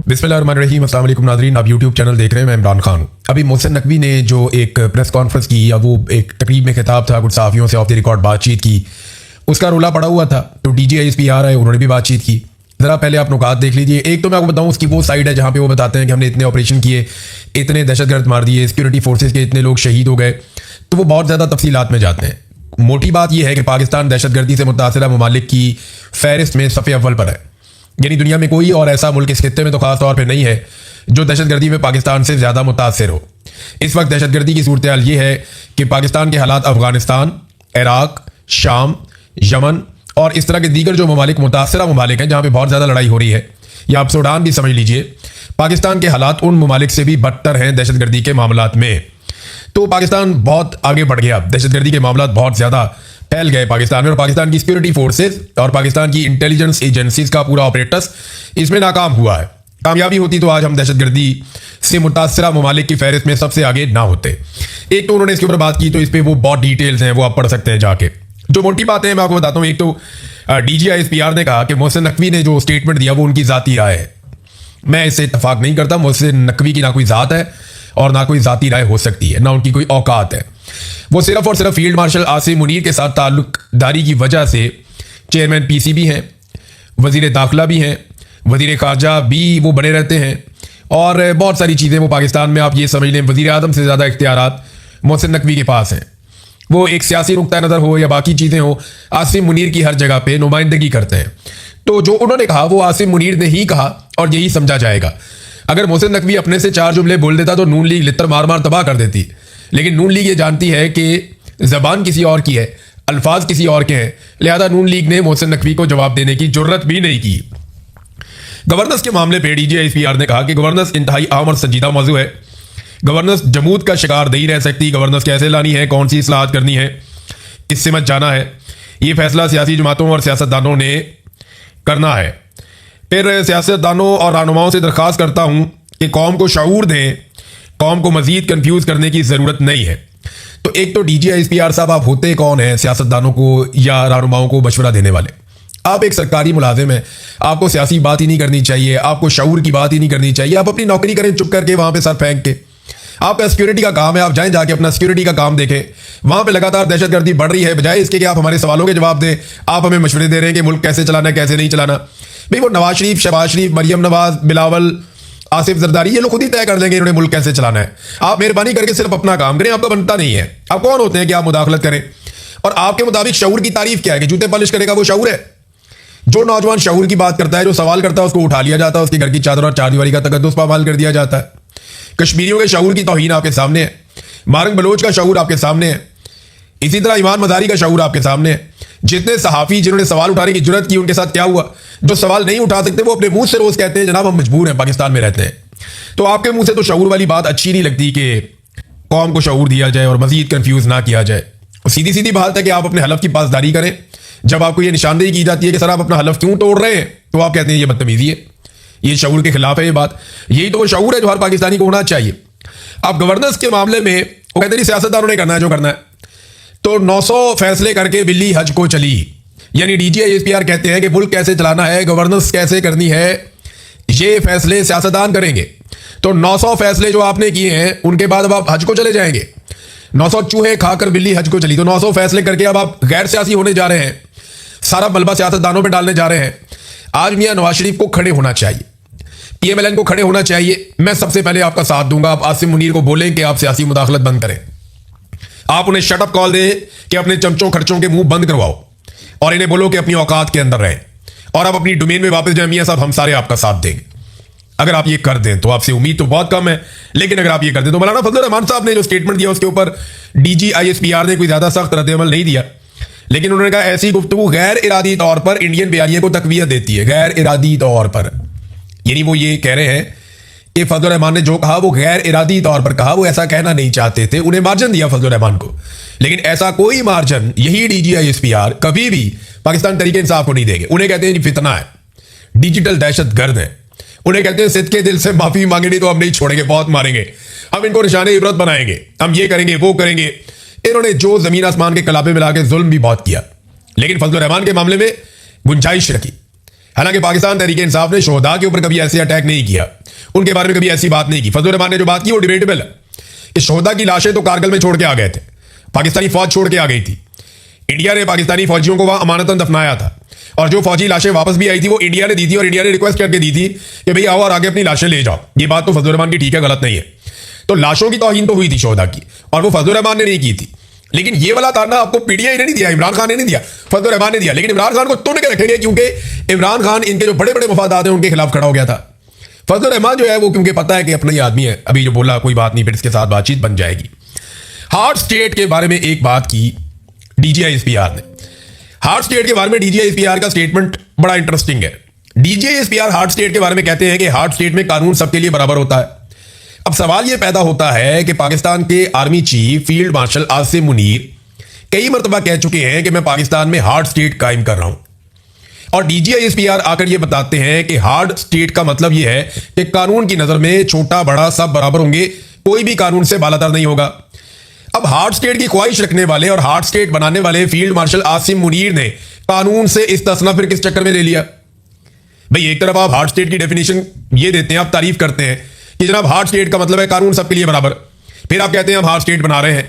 बिस्मिल्लाहिर्रहमानिर्रहीम, अस्सलाम वालेकुम नाज़रीन। आप यूट्यूब चैनल देख रहे हैं, मैं इमरान खान। अभी मोहसिन नकवी ने जो एक प्रेस कॉन्फ्रेंस की या वो एक तकरीब में खिताब था, कुछ सहाफ़ियों से ऑफ द रिकॉर्ड बातचीत की, उसका रोला पड़ा हुआ था। तो DGISP आ रहा है, उन्होंने भी बातचीत की। ज़रा पहले आप नुकात देख लीजिए। एक तो मैं आपको बताऊँ, उसकी वो साइड है जहाँ पे वो बताते हैं कि हमने इतने ऑपरेशन किए, इतने दहशतगर्द मार दिए, सिक्योरिटी फोर्सेज के इतने लोग शहीद हो गए। तो वो बहुत ज़्यादा तफसीलात में जाते हैं। मोटी बात यह है कि पाकिस्तान दहशतगर्दी से मुतासरा ममालिक की फहरिस्त में सफ़े अव्वल पर है। यानी दुनिया में कोई और ऐसा मुल्क इस खित्ते में तो खास तौर पे नहीं है जो दहशतगर्दी में पाकिस्तान से ज़्यादा मुतासर हो। इस वक्त दहशतगर्दी की सूरत हाल ये है कि पाकिस्तान के हालात अफगानिस्तान, इराक, शाम, यमन और इस तरह के दीगर जो ममालिक मुतासरा ममालिक हैं जहाँ पे बहुत ज़्यादा लड़ाई हो रही है, या आप सूडान भी समझ लीजिए, पाकिस्तान के हालात उन ममालिक से भी बदतर हैं दहशतगर्दी के मामलात में। तो पाकिस्तान बहुत आगे बढ़ गया, दहशतगर्दी के मामलात बहुत ज़्यादा फैल गए पाकिस्तान में, और पाकिस्तान की सिक्योरिटी फोर्सेज और पाकिस्तान की इंटेलिजेंस एजेंसीज का पूरा ऑपरेटस इसमें नाकाम हुआ है। कामयाबी होती तो आज हम दहशतगर्दी से मुतासरा ममालिक की फहरिस्त में सबसे आगे ना होते। एक तो उन्होंने इसके ऊपर बात की, तो इस पर वो बहुत डिटेल्स हैं, वो आप पढ़ सकते हैं जाके। जो मोटी बातें हैं मैं आपको बताता हूँ। एक तो DGISPR ने कहा कि मोहसिन नकवी ने जो स्टेटमेंट दिया वो उनकी ज़ाती राय है। मैं इससे इत्तफाक नहीं करता। मोहसिन नकवी की ना कोई ज़ात है और ना कोई ज़ाती राय हो सकती है, ना उनकी कोई औकात है। वो सिर्फ और सिर्फ फील्ड मार्शल आसिम मुनीर के साथ ताल्लुकदारी की वजह से चेयरमैन PCB हैं, वज़ीर दाखिला भी हैं, वज़ीर ख़ारजा भी वो बने रहते हैं, और बहुत सारी चीज़ें वो पाकिस्तान में आप ये समझ लें वज़ीर आज़म से ज़्यादा इख्तियारात मोहसिन नकवी के पास हैं। वो एक सियासी नुक्ता नज़र हो या बाकी चीज़ें हो, आसिम मुनीर की हर जगह पे नुमाइंदगी करते हैं। तो जो उन्होंने कहा वो आसिम मुनीर ने ही कहा और यही समझा जाएगा। अगर मोहसिन नकवी अपने से चार जुमले बोल देता तो नून लीग लित्तर मार मार तबाह कर देती, लेकिन नून लीग ये जानती है कि ज़बान किसी और की है, अल्फाज किसी और के हैं, लिहाजा नून लीग ने मोहसिन नकवी को जवाब देने की जुर्रत भी नहीं की। गवर्नेंस के मामले पे DGISPR ने कहा कि गवर्नेंस इंतहाई अहम और संजीदा मौजू है। गवर्नेंस जमूद का शिकार नहीं रह सकती। गवर्नेंस कैसे लानी है, कौन सी इस्लाहात करनी है, इससे मत जाना है। ये फैसला सियासी जमातों और सियासतदानों ने करना है। फिर सियासतदानों और रहनुमाओं से दरख्वास्त करता हूँ कि कौम को शऊर दें, कौम को मजीद कन्फ्यूज़ करने की ज़रूरत नहीं है। तो एक तो DGISPR साहब, आप होते कौन हैं सियासतदानों को या रहनुमाओं को मशवरा देने वाले? आप एक सरकारी मुलाजिम हैं, आपको सियासी बात ही नहीं करनी चाहिए, आपको शऊर की बात ही नहीं करनी चाहिए। आप अपनी नौकरी करें चुप करके वहाँ पे सर फेंक के। आपका सिक्योरिटी का काम है, आप जाएं जाके अपना सिक्योरिटी का काम देखें। वहाँ पे लगातार दहशतगर्दी बढ़ रही है, बजाय इसके कि आप हमारे सवालों के जवाब दें, आप हमें मशवरे दे रहे हैं कि मुल्क कैसे चलाना है, कैसे नहीं चलाना। भाई वो नवाज शरीफ, शहबाज शरीफ, मरियम नवाज, बिलावल, आसिफ जरदारी, ये लोग खुद ही तय कर देंगे इन्होंने मुल्क कैसे चलाना है। आप मेहरबानी करके सिर्फ अपना काम करें, आपका बनता नहीं है। आप कौन होते हैं कि आप मुदाखलत करें? और आपके मुताबिक शऊर की तारीफ क्या है कि जूते पॉलिश करेगा वो शऊर है? जो नौजवान शऊर की बात करता है, जो सवाल करता है, उसको उठा लिया जाता है, उसके घर की चादर और चारदीवारी का तकद्दुस पामाल कर दिया जाता है। कश्मीरियों के शऊर की तौहीन आपके सामने है, मारंग बलोच का शऊर आपके सामने है, इसी तरह ईमान मजारी का शऊर आपके सामने है। जितने सहाफ़ी जिन्होंने सवाल उठाने की जुर्रत की, उनके साथ क्या हुआ? जो सवाल नहीं उठा सकते वो अपने मुंह से रोज कहते हैं जनाब हम मजबूर हैं, पाकिस्तान में रहते हैं। तो आपके मुंह से तो शऊर वाली बात अच्छी नहीं लगती कि कौम को शऊर दिया जाए और मजीद कंफ्यूज ना किया जाए। सीधी सीधी बात है कि आप अपने हलफ की पासदारी करें। जब आपको ये निशानदेही की जाती है कि सर आप अपना हलफ क्यों तोड़ रहे हैं, तो आप कहते हैं ये बदतमीजी है, ये शऊर के खिलाफ है ये बात। यही तो वो शऊर है जो हर पाकिस्तानी को होना चाहिए। अब गवर्नेंस के मामले में वो कहते हैं सियासतदानों ने करना है जो करना है। तो 900 फैसले करके बिल्ली हज को चली। यानी DGISPR कहते हैं कि मुल्क कैसे चलाना है, गवर्नेंस कैसे करनी है, ये फैसले सियासतदान करेंगे। तो 900 फैसले जो आपने किए हैं उनके बाद अब आप हज को चले जाएंगे। 900 चूहे खाकर बिल्ली हज को चली, तो 900 फैसले करके अब आप गैर सियासी होने जा रहे हैं, सारा मलबा सियासतदानों पे डालने जा रहे हैं। आज मियां नवाज शरीफ को खड़े होना चाहिए, PMLN को खड़े होना चाहिए। मैं सबसे पहले आपका साथ दूंगा। आप आसिम मुनीर को बोलें कि आप सियासी मुदाखलत बंद करें। आप उन्हें शटअप कॉल दें कि अपने चमचों खर्चों के मुंह बंद करवाओ और इन्हें बोलो कि अपनी औकात के अंदर रहें और आप अपनी डोमेन में वापस जाए। मियां साहब हम सारे आपका साथ देंगे। अगर आप ये कर दें तो आपसे उम्मीद तो बहुत कम है, लेकिन अगर आप ये कर दें तो मौलाना फजल रहमान साहब ने जो स्टेटमेंट दिया उसके ऊपर DGISPR ने कोई ज्यादा सख्त रद्द-ए-अमल नहीं दिया, लेकिन उन्होंने कहा ऐसी गुफ्तगू गैर इरादी तौर पर इंडियन बयानिया को तकवीयत देती है। गैर इरादी तौर पर, यानी वो ये कह रहे हैं कि फजल रहमान ने जो कहा वो गैर इरादी तौर पर कहा, वो ऐसा कहना नहीं चाहते थे, उन्हें मार्जिन दिया फजल रहमान को, लेकिन ऐसा कोई मार्जिन यही DGISPR कभी भी पाकिस्तान तरीके इंसाफ को नहीं देंगे। उन्हें कहते हैं फितना है, डिजिटल दहशत गर्द है। उन्हें कहते हैं सिद्के दिल से माफी मांगेंगे तो हम नहीं छोड़ेंगे, बहुत मारेंगे, हम इनको निशाने इबरत बनाएंगे, हम ये करेंगे वो करेंगे। इन्होंने जो जमीन आसमान के कलाबे मिला के जुल्म भी बहुत किया, लेकिन फजल रहमान के मामले में गुंजाइश रखी। हालांकि पाकिस्तान तहरीक इंसाफ ने शोहदा के ऊपर कभी ऐसे अटैक नहीं किया, उनके बारे में कभी ऐसी बात नहीं की। फजलुर रहमान ने जो बात की वो डिबेटेबल है कि शोहदा की लाशें तो कारगिल में छोड़ के आ गए थे, पाकिस्तानी फौज छोड़ के आ गई थी। इंडिया ने पाकिस्तानी फौजियों को वहां अमानतन दफनाया था, और जो फौजी लाशें वापस भी आई थी वो इंडिया ने दी थी, और इंडिया ने रिक्वेस्ट करके दी थी कि भाई आओ और आगे अपनी लाशें ले जाओ। ये बात तो फजलुर रहमान की ठीक है, गलत नहीं है। तो लाशों की तौहीन तो हुई थी शोहदा की, और वो फजलुर रहमान ने नहीं की थी। लेकिन ये वाला ताना आपको पीटीआई ने नहीं दिया, इमरान खान ने नहीं दिया, फजलुर रहमान ने दिया। लेकिन इमरान खान को तुन के रखेंगे क्योंकि इमरान खान इनके जो बड़े बड़े मफादात हैं उनके खिलाफ खड़ा हो गया था। फजलुर रहमान जो है वो क्योंकि पता है कि अपना ही आदमी है, अभी जो बोला कोई बात नहीं, फिर इसके साथ बातचीत बन जाएगी। हार्ट स्टेट के बारे में एक बात की डीजीआईएसपीआर ने। हार्ट स्टेट के बारे में डीजीआईएसपीआर का स्टेटमेंट बड़ा इंटरेस्टिंग है। डीजीआईएसपीआर हार्ट स्टेट के बारे में कहते हैं कि हार्ट स्टेट में कानून सबके लिए बराबर होता है। अब सवाल यह पैदा होता है कि पाकिस्तान के army chief field marshal Asim Munir कई मरतबा कह चुके हैं कि मैं पाकिस्तान में हार्ड स्टेट कायम कर रहा हूं, और डीजीआईएसपीआर आकर यह बताते हैं कि हार्ड स्टेट का मतलब यह है कि कानून की नजर में छोटा बड़ा सब बराबर होंगे, कोई भी कानून से बालातर नहीं होगा। अब हार्ड स्टेट की ख्वाहिश रखने वाले और हार्ड स्टेट बनाने वाले फील्ड मार्शल आसिम मुनीर ने कानून से इस्तिस्ना फिर किस चक्कर में ले लिया? भाई एक तरफ आप हार्ड स्टेट की डेफिनेशन ये देते हैं, आप तारीफ करते हैं कि जनाब हार्ड स्टेट का मतलब है कानून सबके लिए बराबर, फिर आप कहते हैं हम हार्ड स्टेट बना रहे हैं,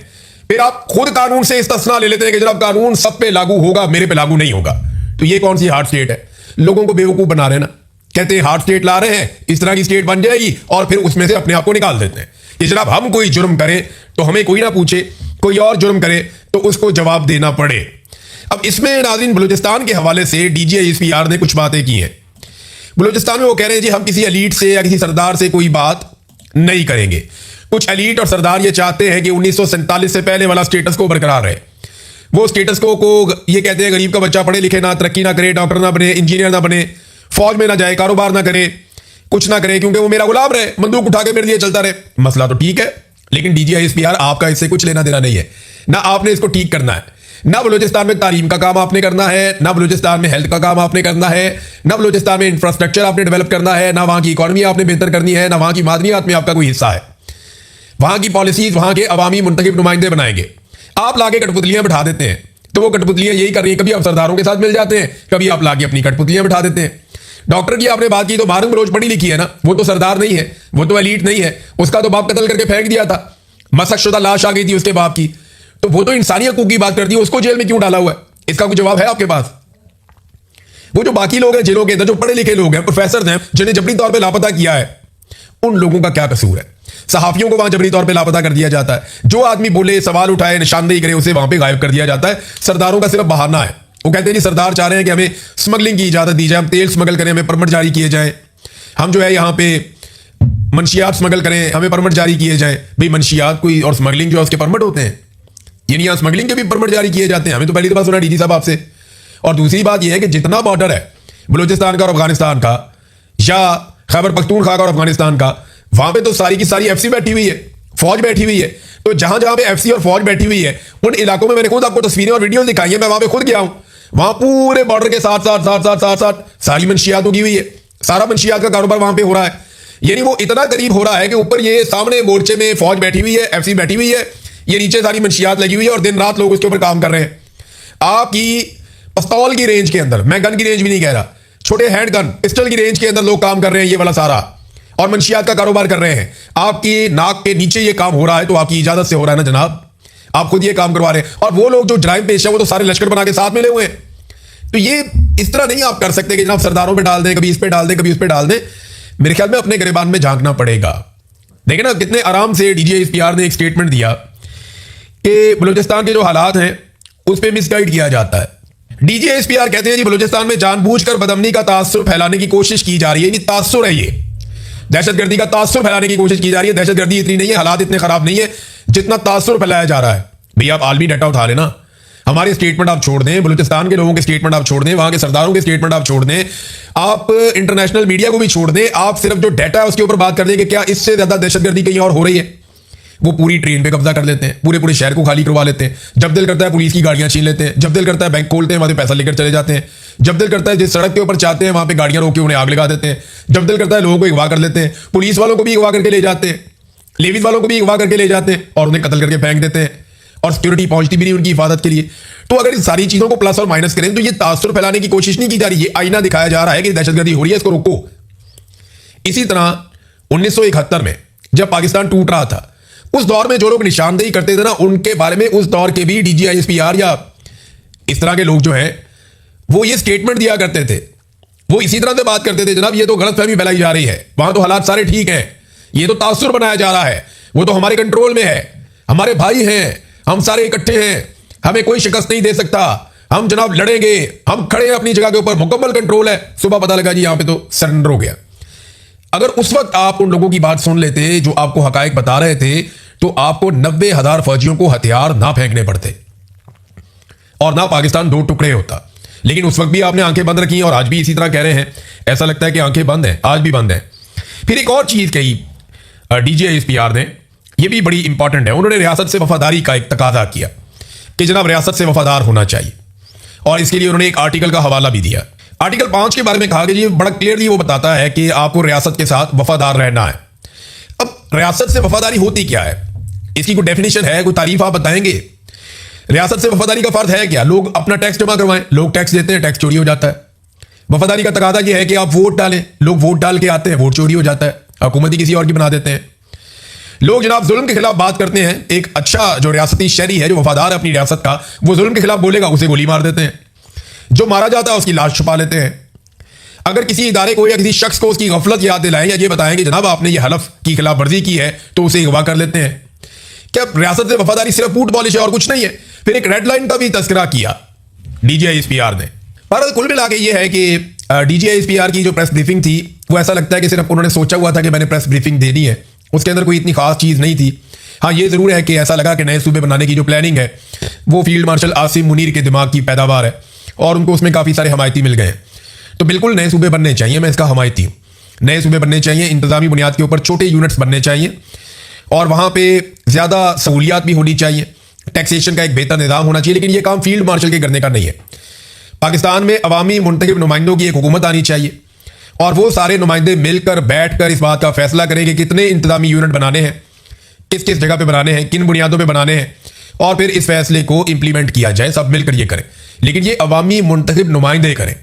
फिर आप खुद कानून से इस्तिस्ना ले लेते हैं कि जनाब कानून सब पे लागू होगा, मेरे पे लागू नहीं होगा। तो ये कौन सी हार्ड स्टेट है? लोगों को बेवकूफ बना रहे हैं ना। कहते हैं हार्ड स्टेट ला रहे हैं, इस तरह की स्टेट बन जाएगी, और फिर उसमें से अपने आप को निकाल देते हैं कि जनाब हम कोई जुर्म करें तो हमें कोई ना पूछे, कोई और जुर्म करे तो उसको जवाब देना पड़े। अब इसमें नाज़रीन बलूचिस्तान के हवाले से डीजीआईएसपीआर ने कुछ बातें की हैं। बलूचिस्तान में वो कह रहे हैं जी हम किसी एलीट से या किसी सरदार से कोई बात नहीं करेंगे। कुछ एलीट और सरदार ये चाहते हैं कि 1947 से पहले वाला स्टेटस को बरकरार रहे। वो स्टेटस को ये कहते हैं गरीब का बच्चा पढ़े लिखे ना, तरक्की ना करे, डॉक्टर ना बने, इंजीनियर ना बने, फौज में ना जाए, कारोबार ना करे, कुछ ना करे, क्योंकि वो मेरा गुलाम रहे, बंदूक उठा के मेरे लिए चलता रहे। मसला तो ठीक है, लेकिन डीजीआईएसपीआर आपका इससे कुछ लेना देना नहीं है। ना आपने इसको ठीक करना है, ना बलूचिस्तान में तालीम का काम आपने करना है, ना बलूचिस्तान में हेल्थ का काम आपने करना है, ना बलूचिस्तान में इंफ्रास्ट्रक्चर आपने डेवलप करना है, ना वहां की इकॉनमी आपने बेहतर करनी है, ना वहां की मादनियात में आपका कोई हिस्सा है। वहां की पॉलिसीज वहां के अवामी मुंतखब नुमाइंदे बनाएंगे। आप लाके कठपुतलियां बिठा देते हैं, तो वो कठपुतलियां यही कर रही हैं, कभी आप सरदारों के साथ मिल जाते हैं, कभी आप लाके अपनी कठपुतलियां बिठा देते हैं। डॉक्टर की आपने बात की तो मारूंग बलोच पढ़ी लिखी है ना, वो तो सरदार नहीं है, वो तो एलीट नहीं है, उसका तो बाप कत्ल करके फेंक दिया था, मसकशुदा लाश आ गई थी उसके बाप की, तो वो तो इंसानी हकूक की बात करती है, उसको जेल में क्यों डाला हुआ है? इसका कोई जवाब है आपके पास? वो जो बाकी लोग हैं जेलों के अंदर, जो पढ़े लिखे लोग हैं, प्रोफेसर हैं, जिन्हें जबरी तौर पे लापता किया है, उन लोगों का क्या कसूर है? सहाफियों को वहां जबरी तौर पे लापता कर दिया जाता है, जो आदमी बोले, सवाल उठाए, निशानदेही करे, उसे वहां पे गायब कर दिया जाता है। सरदारों का सिर्फ बहाना है। वो कहते हैं जी सरदार चाह रहे हैं कि हमें स्मगलिंग की इजाजत दी जाए, हम तेल स्मगल करें, हमें परमिट जारी किए जाए, हम जो है यहाँ पे मंशियात स्मगल करें, हमें परमिट जारी किए जाए। भाई मंशियात कोई और स्मगलिंग जो है उसके परमिट होते हैं, यानी यहाँ स्मगलिंग के भी परमिट जारी किए जाते हैं। हमें तो पहली दफा सुना डीजी साहब आपसे। और दूसरी बात यह है कि जितना बॉर्डर है बलूचिस्तान का और अफगानिस्तान का, या खैबर पख्तूनख्वा का और अफगानिस्तान का, वहां पे तो सारी की सारी एफसी बैठी हुई है, फौज बैठी हुई है। तो जहां जहां पे एफसी और फौज बैठी हुई है, उन इलाकों में मैंने खुद आपको तस्वीरें और वीडियो दिखाई है, मैं वहां पे खुद गया हूं। वहां पूरे बॉर्डर के साथ साथ साथ साथ साथ साथ सारी मंशियात उगी हुई है, सारा मंशियात का कारोबार वहां पे हो रहा है। यानी वो इतना करीब हो रहा है कि ऊपर ये सामने मोर्चे में फौज बैठी हुई है, एफसी बैठी हुई है, ये नीचे सारी मंशियात लगी हुई है, और दिन रात लोग उसके ऊपर काम कर रहे हैं। आपकी पिस्तौल की रेंज के अंदर, मैं गन की रेंज भी नहीं कह रहा, छोटे हैंड गन पिस्टल की रेंज के अंदर लोग काम कर रहे हैं, ये वाला सारा, और मंशियात का कारोबार कर रहे हैं। आपकी नाक के नीचे ये काम हो रहा है, तो आपकी इजाजत से हो रहा है ना जनाब, आप खुद ये काम करवा रहे हैं। और वो लोग जो जराइम पेश है वो तो सारे लश्कर बना के साथ मिले हुए हैं। तो ये इस तरह नहीं आप कर सकते कि जनाब सरदारों पे डाल दें, कभी इस पे डाल दें, कभी उस पे डाल दें। मेरे ख्याल में अपने गिरबान में झांकना पड़ेगा। देखिए ना कितने आराम से डीजीआईएसपीआर ने एक स्टेटमेंट दिया कि बलूचिस्तान के जो हालात हैं उस पर मिसगाइड किया जाता है। डीजीआईएसपीआर कहते हैं जी बलूचिस्तान में जानबूझकर बदअमनी का तासुर फैलाने की कोशिश की जा रही है। तासुर है, ये दहशतगर्दी का तासुर फैलाने की कोशिश की जा रही है। दहशतगर्दी इतनी नहीं है, हालात इतने खराब नहीं है जितना तासुर फैलाया जा रहा है। भैया आप आलमी डाटा उठा लेना, हमारे स्टेटमेंट आप छोड़ दें, बलूचिस्तान के लोगों के स्टेटमेंट आप छोड़ दें, वहां के सरदारों के स्टेटमेंट आप छोड़ दें, आप इंटरनेशनल मीडिया को भी छोड़ दें, आप सिर्फ जो डाटा है उसके ऊपर बात कर दें कि क्या इससे ज्यादा दहशतगर्दी कहीं और हो रही है। वो पूरी ट्रेन पे कब्जा कर लेते हैं, पूरे पूरे शहर को खाली करवा लेते हैं। जब दिल करता है पुलिस की गाड़ियां छीन लेते हैं, जब दिल करता है बैंक खोलते हैं, वहां से पैसा लेकर चले जाते हैं, जब दिल करता है जिस सड़क के ऊपर चाहते हैं वहां पे गाड़ियां रोक के उन्हें आग लगा देते हैं, जब दिल करता है लोगों को अगवा कर लेते हैं, पुलिस वालों को भी अगवा करके ले जाते हैं, लेवीज वालों को भी अगवा करके ले जाते हैं और उन्हें कत्ल करके फेंक देते हैं। और सिक्योरिटी पहुंचती भी नहीं उनकी हिफाजत के लिए। तो अगर इन सारी चीजों को प्लस और माइनस करें तो ये तासुर फैलाने की कोशिश नहीं की जा रही, ये आईना दिखाया जा रहा है कि दहशतगर्दी हो रही है, इसको रोको। इसी तरह 1971 में जब पाकिस्तान टूट रहा था, उस दौर में जो लोग निशानदेही करते थे ना, उनके बारे में उस दौर के भी DGISPR या इस तरह के लोग जो हैं वो ये स्टेटमेंट दिया करते थे। वो इसी तरह से बात करते थे, जनाब ये तो गलतफहमी फैलाई जा रही है, वहां तो हालात सारे ठीक हैं, ये तो तासुर बनाया जा रहा है, वो तो हमारे कंट्रोल में है, हमारे भाई हैं, हम सारे इकट्ठे हैं, हमें कोई शिकस्त नहीं दे सकता, हम जनाब लड़ेंगे, हम खड़े हैं अपनी जगह के ऊपर, मुकम्मल कंट्रोल है। सुबह पता लगा जी यहां पे तो सरेंडर हो गया। अगर उस वक्त आप उन लोगों की बात सुन लेते जो आपको हकायक बता रहे थे, तो आपको 90,000 फौजियों को हथियार ना फेंकने पड़ते और ना पाकिस्तान दो टुकड़े होता। लेकिन उस वक्त भी आपने आंखें बंद रखी और आज भी इसी तरह कह रहे हैं। ऐसा लगता है कि आंखें बंद हैं, आज भी बंद हैं। फिर एक और चीज कही DGISPR ने, यह भी बड़ी इंपॉर्टेंट है। उन्होंने रियासत से वफादारी का एक तकाजा किया कि जनाब रियासत से वफादार होना चाहिए, और इसके लिए उन्होंने एक आर्टिकल का हवाला भी दिया। आर्टिकल 5 के बारे में कहा कि ये बड़ा क्लियरली वो बताता है कि आपको रियासत के साथ वफादार रहना है। अब रियासत से वफादारी होती क्या है, इसकी कोई डेफिनेशन है, कोई तारीफ आप बताएंगे? रियासत से वफादारी का फर्ज है क्या? लोग अपना टैक्स जमा करवाएं, लोग टैक्स देते हैं, टैक्स चोरी हो जाता है। वफादारी का तकादा यह है कि आप वोट डालें, लोग वोट डाल के आते हैं, वोट चोरी हो जाता है, हुकूमत ही किसी और की बना देते हैं। लोग जनाब जुल्म के खिलाफ बात करते हैं, एक अच्छा जो रियासती शहरी है, जो वफादार है अपनी रियासत का, वो जुल्म के खिलाफ बोलेगा, उसे गोली मार देते हैं। जो मारा जाता है उसकी लाश छुपा लेते हैं। अगर किसी इदारे को या किसी शख्स को उसकी गफलत याद दिलाएं या ये बताएं कि जनाब आपने ये हलफ की खिलाफ वर्जी की है, तो उसे अगवा कर लेते हैं। क्या रियासत से वफादारी सिर्फ फूट पॉलिश है और कुछ नहीं है? फिर एक रेड लाइन का भी तस्करा किया DGISPR ने। पर कुल मिला के ये है कि DGISPR की जो प्रेस ब्रीफिंग थी, वो ऐसा लगता है कि सिर्फ उन्होंने सोचा हुआ था कि मैंने प्रेस ब्रीफिंग देनी है, उसके अंदर कोई इतनी खास चीज़ नहीं थी। हाँ, ये ज़रूर है कि ऐसा लगा कि नए सूबे बनाने की जो प्लानिंग है वो फील्ड मार्शल आसिम मुनीर के दिमाग की पैदावार है और उनको उसमें काफ़ी सारे हमायती मिल गए हैं। तो बिल्कुल नए सूबे बनने चाहिए, मैं इसका हमायती हूँ। नए सूबे बनने चाहिए, इंतजामी बुनियाद के ऊपर छोटे यूनिट्स बनने चाहिए और वहाँ पे ज़्यादा सहूलियात भी होनी चाहिए, टैक्सेशन का एक बेहतर निज़ाम होना चाहिए। लेकिन ये काम फील्ड मार्शल के करने का नहीं है। पाकिस्तान में अवामी मुंतखब नुमाइंदों की एक हुकूमत आनी चाहिए और वो सारे नुमाइंदे मिलकर बैठकर इस बात का फैसला करें कि कितने इंतजामी यूनिट बनाने हैं, किस किस जगह पे बनाने हैं, किन बुनियादों पे बनाने हैं, और फिर इस फैसले को इंप्लीमेंट किया जाए। सब मिलकर ये करें, लेकिन ये अवामी मुंतखब नुमाइंदे करें।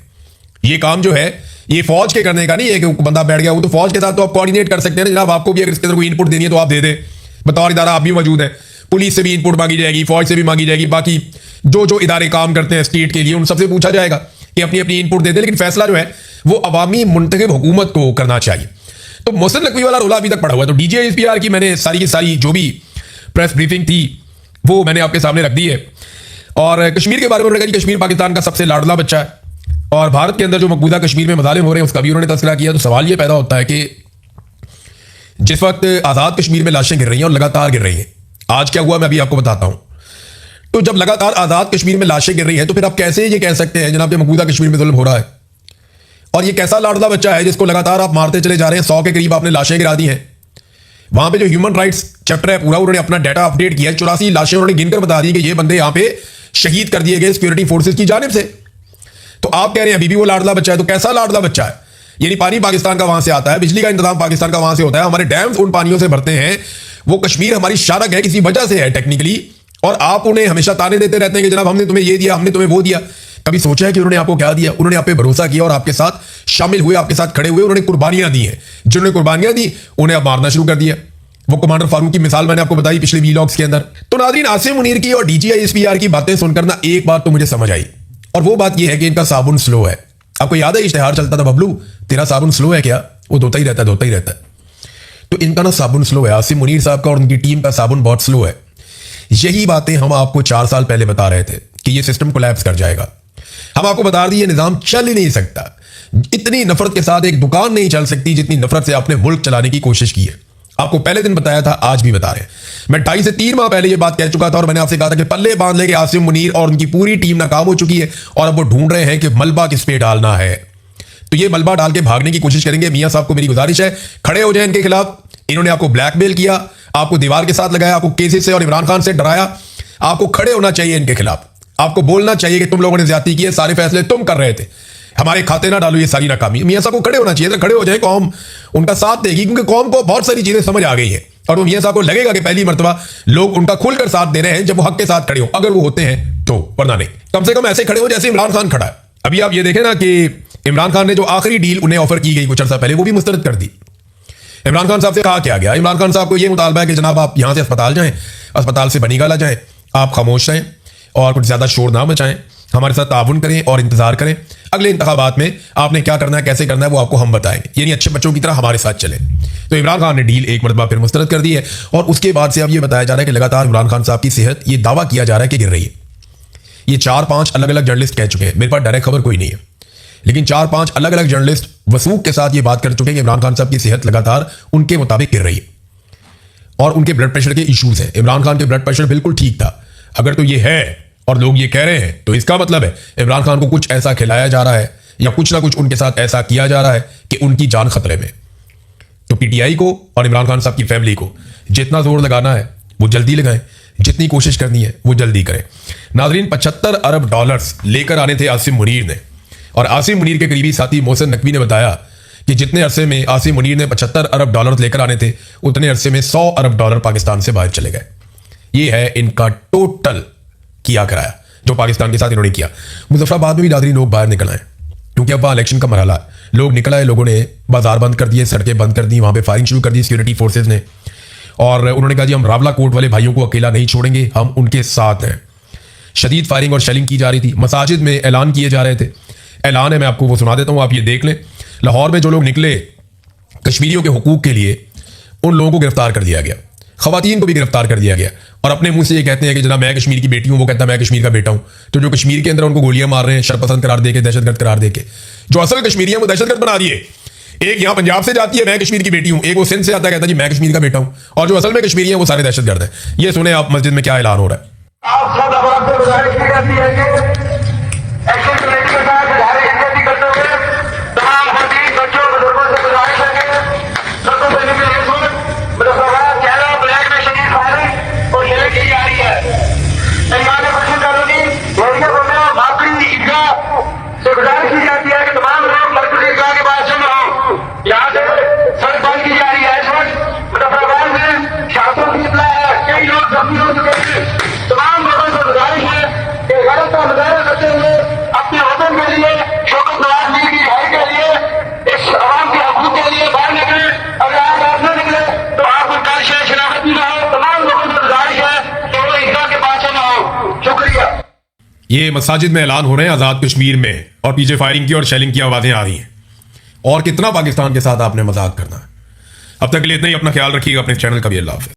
ये काम जो है ये फौज के करने का नहीं है कि बंदा बैठ गया। वो तो फौज के साथ तो आप कोऑर्डिनेट कर सकते हैं ना जनाब। आपको भी अगर इसके अंदर कोई इनपुट देनी है तो आप दे दें, बतौर इदारा आप भी मौजूद हैं। पुलिस से भी इनपुट मांगी जाएगी, फौज से भी मांगी जाएगी, बाकी जो जो इदारे काम करते हैं स्टेट के लिए उन सबसे पूछा जाएगा कि अपनी अपनी इनपुट दे दे। लेकिन फैसला जो है वो अवामी मुंतखब हुकूमत को करना चाहिए। तो मोहसिन नकवी वाला रोला अभी तक पड़ा हुआ है। तो DGISPR की मैंने सारी की सारी जो भी प्रेस ब्रीफिंग थी वो मैंने आपके सामने रख दी है। और कश्मीर के बारे में उन्होंने कहा कि कश्मीर पाकिस्तान का सबसे लाडला बच्चा है और भारत के अंदर जो मकबूजा कश्मीर में मजालिम हो रहे हैं उसका भी उन्होंने तस्करा किया। तो सवाल ये पैदा होता है कि जिस वक्त आज़ाद कश्मीर में लाशें गिर रही हैं और लगातार गिर रही हैं, आज क्या हुआ मैं अभी आपको बताता हूं। तो जब लगातार आज़ाद कश्मीर में लाशें गिर रही हैं तो फिर आप कैसे ये कह सकते हैं जनाब कि मकबूजा कश्मीर में जुल्म हो रहा है? और ये कैसा लाडला बच्चा है जिसको लगातार आप मारते चले जा रहे हैं? 100 के करीब आपने लाशें गिरा दी हैं। वहां पे जो ह्यूमन राइट्स चैप्टर है पूरा, उन्होंने अपना डाटा अपडेट किया। 84 लाशें उन्होंने गिनकर बता दी कि ये बंदे यहां पे शहीद कर दिए गए सिक्योरिटी फोर्सेस की जानिब से। तो आप कह रहे हैं अभी भी वो लाडला बच्चा है? तो कैसा लाडला बच्चा है? यानी पानी पाकिस्तान का वहां से आता है, बिजली का इंतजाम पाकिस्तान का वहां से होता है, हमारे डैम्स उन पानियों से भरते हैं। वो कश्मीर हमारी शारक है, किसी वजह से है टेक्निकली, और आप उन्हें हमेशा ताने देते रहते हैं कि जनाब हमने तुम्हें ये दिया, हमने तुम्हें वो दिया। कभी सोचा है कि उन्होंने आपको क्या दिया? उन्होंने आप पे भरोसा किया और आपके साथ शामिल हुए, आपके साथ खड़े हुए, उन्होंने कुर्बानियां दी हैं। जिन्होंने कुर्बानियां दी उन्हें अब मारना शुरू कर दिया। वो कमांडर फारूक की मिसाल मैंने आपको बताई पिछले वीलॉग्स के अंदर। तो नाज़रीन, आसिम मुनीर की और DGISPR की बातें सुनकर ना एक बात तो मुझे समझ आई, और वो बात यह है कि इनका साबुन स्लो है। आपको याद है इश्तेहार चलता था, बबलू तेरा साबुन स्लो है क्या? वो धोता ही रहता है, धोता ही रहता है। तो इनका ना साबुन स्लो है, आसिम मुनीर साहब का और उनकी टीम का साबुन बहुत स्लो है। यही बातें हम आपको 4 साल पहले बता रहे थे कि ये सिस्टम कोलैप्स कर जाएगा। हम आपको बता रहे ये निजाम चल ही नहीं सकता। इतनी नफरत के साथ एक दुकान नहीं चल सकती जितनी नफरत से आपने मुल्क चलाने की कोशिश की है। आपको पहले दिन बताया था, आज भी बता रहे हैं। मैं 2.5 से 3 माह पहले ये बात कह चुका था और मैंने आपसे कहा था कि पल्ले बांध लेके आसिम मुनीर और उनकी पूरी टीम नाकाम हो चुकी है और अब वो ढूंढ रहे हैं कि मलबा किस पे डालना है। तो ये मलबा डाल के भागने की कोशिश करेंगे। मियां साहब को मेरी गुजारिश है, खड़े हो जाए इनके खिलाफ। इन्होंने आपको ब्लैकमेल किया, आपको दीवार के साथ लगाया, आपको केसी से और इमरान खान से डराया। आपको खड़े होना चाहिए इनके खिलाफ। आपको बोलना चाहिए कि तुम लोगों ने ज्यादती की है, सारे फैसले तुम कर रहे थे, हमारे खाते ना डालो, ये सारी नाकामी। मियां साहब को खड़े होना चाहिए। खड़े हो जाए, कौम उनका साथ देगी, क्योंकि कौम को बहुत सारी चीजें समझ आ गई है। और वो मियां साहब को लगेगा कि पहली मर्तबा लोग उनका खुलकर साथ दे रहे हैं जब वो हक के साथ खड़े हो, अगर वो होते हैं तो, वरना नहीं। कम से कम ऐसे खड़े हो जैसे इमरान खान खड़ा है। अभी आप ये देखें ना कि इमरान खान ने जो आखिरी डील उन्हें ऑफर की गई कुछ अर्सा पहले, वो भी मुस्तरद कर दी। इमरान खान साहब से कहा क्या गया? इमरान खान साहब को यह मुतालबा है कि जनाब आप यहां से अस्पताल जाएं, अस्पताल से बनीगाला जाएं, आप खामोश रहें और कुछ ज्यादा शोर ना मचाएं, हमारे साथ ताउन करें और इंतजार करें। अगले इंतखाबात में आपने क्या करना है, कैसे करना है, वो आपको हम बताएंगे, यानी अच्छे बच्चों की तरह हमारे साथ चले। तो इमरान खान ने डील एक मरतबा फिर मुस्तरद कर दी है। और उसके बाद से अब ये बताया जा रहा है कि लगातार इमरान खान साहब की सेहत, ये दावा किया जा रहा है कि गिर रही है। ये 4-5 अलग अलग जर्नलिस्ट कह चुके हैं, मेरे पास डायरेक्ट खबर कोई नहीं है, लेकिन 4-5 अलग अलग जर्नलिस्ट वसूख के साथ ये बात कर चुके हैं कि इमरान खान साहब की सेहत लगातार उनके मुताबिक गिर रही है और उनके ब्लड प्रेशर के इश्यूज हैं। इमरान खान के ब्लड प्रेशर बिल्कुल ठीक था। अगर तो ये है और लोग ये कह रहे हैं तो इसका मतलब है इमरान खान को कुछ ऐसा खिलाया जा रहा है या कुछ ना कुछ उनके साथ ऐसा किया जा रहा है कि उनकी जान खतरे में। तो पीटीआई को और इमरान खान साहब की फैमिली को जितना जोर लगाना है वो जल्दी लगाएं, जितनी कोशिश करनी है वो जल्दी करें। नाजरीन, 75 अरब डॉलर्स लेकर आने थे आसिम मुनीर ने, और आसिम मुनीर के करीबी साथी मोहसिन नकवी ने बताया कि जितने अरसे में आसिम मुनीर ने 75 अरब डॉलर लेकर आने थे, उतने अरसे में 100 अरब डॉलर पाकिस्तान से बाहर चले गए। ये है इनका टोटल किया कराया जो पाकिस्तान के साथ इन्होंने किया। मुजफ्फराबाद में भी नाजरीन लोग बाहर निकल आए क्योंकि अब वहाँ इलेक्शन का मरहला है। लोग निकल आए, लोगों ने बाजार बंद कर दिए, सड़कें बंद कर दी, वहाँ पे फायरिंग शुरू कर दी सिक्योरिटी फोर्सेज ने, और उन्होंने कहा जी हम रावला कोट वाले भाइयों को अकेला नहीं छोड़ेंगे, हम उनके साथ हैं। शदीद फायरिंग और शेलिंग की जा रही थी। मसाजिद में ऐलान किए जा रहे थे। ऐलान है, मैं आपको वो सुना देता हूँ, आप ये देख लें। लाहौर में जो लोग निकले कश्मीरियों के हुकूक के लिए, उन लोगों को गिरफ्तार कर दिया गया, खवातीन को भी गिरफ्तार कर दिया गया, और अपने मुंह से ये कहते हैं कि जनाब मैं कश्मीर की बेटी हूं, वो कहता है मैं कश्मीर का बेटा हूं। तो जो कश्मीर के अंदर उनको गोलियां मार रहे हैं शरपसंद करार देके, दहशतगर्द करार देके, जो असल कश्मीरी है वो दहशतगर्द बना दिए। एक यहाँ पंजाब से जाती है मैं कश्मीर की बेटी हूं, एक वो सिंध से आता है कहता है जी मैं कश्मीर का बेटा हूं, और जो असल में कश्मीरी है वो सारे दहशतगर्द हैं। ये सुने आप मस्जिद में क्या ऐलान हो रहा है। गुजारिश की जाती है कि तमाम लोग मरकजी ईदगाह के पास जमा हो। यहाँ से सड़क बंद की जा रही है। इस वक्त मुजफ्फराबाद में छात्रों की इतला है, कई लोग जख्मी हो चुके हैं। तमाम लोगों से गुजारिश है कि गलत का मुजाहरा करते हुए अपने वतन के लिए, शौकत नवाज लीग की रिहाई के लिए, इस आवाम के हकूक के लिए बाहर निकले। अगर आज आप न निकले तो आपको कल से शनाख्त भी ना हो। तमाम लोगों से गुजारिश है कि वो ईदगाह के पास जमा हो। शुक्रिया। ये मसाजिद में ऐलान हो रहे हैं आज़ाद कश्मीर में, और पीछे फायरिंग की और शेलिंग की आवाज़ें आ रही हैं। और कितना पाकिस्तान के साथ आपने मजाक करना है। अब तक के लिए इतना ही। अपना ख्याल रखिएगा, अपने चैनल का भी। अल्लाह हाफ़िज़।